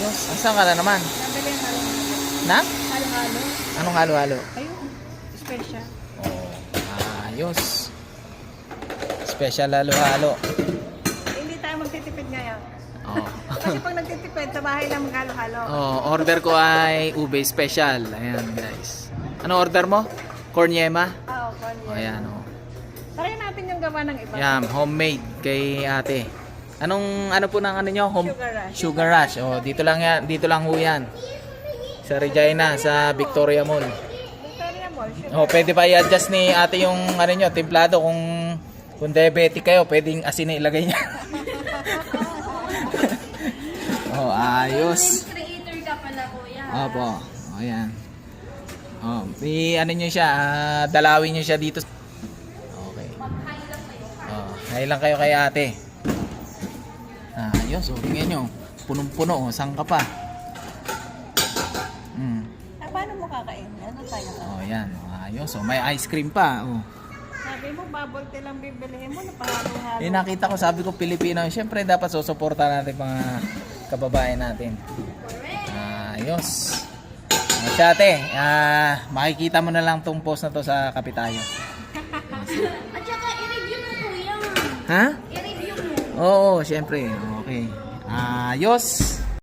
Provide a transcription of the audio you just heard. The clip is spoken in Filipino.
Ayos. Saan ka na naman? Nabili ang halo-halo. Na? Halo-halo. Anong halo-halo? Ayun. Special. Oh, ayos. Special halo-halo. Hindi tayo magtitipid ngayon. Oh. Kasi pag nagtitipid, sa bahay lang maghalo-halo. Oh, order ko ay ube special. Ayan, guys. Ano order mo? Corniema? Oo, konyo. Oh, ayan, oh. Try natin yung gawa ng iba. Yan, homemade kay ate. Ano po ng ano nyo? Sugar Rush. Sugar Rush. Oh, dito lang yan, dito lang ho yan. Sa Regina, sa Victoria Mall. Victoria Mall, sugar. Oh, pwede pa i-adjust ni ate yung ano nyo, templado kung diabetic kayo, pwedeng asin na ilagay niya. Oh, ayos. Creator ka pala, kuya. Opo. Oh, ayan. Oh, ano nyo siya, dalawin nyo siya dito. Okay. Oh, hi lang kayo kay ate. Ayos, oh, tingnan nyo. Punong-puno, oh, saan ka pa? Paano mo kakain? Ano tayo? Oh, yan. Ayos, oh, may ice cream pa. Oh. Sabi mo, bubble tea lang bibilihin mo, napahalo-halo. Nakita ko, sabi ko Pilipino. Siyempre, dapat susuporta natin mga kababayan natin. Ayos. Siya ate, makikita mo na lang tong post na to sa Kapitayo. At saka, i-review mo, kuya. Ha? I-review mo. Oo, siyempre. Okay. Ayos.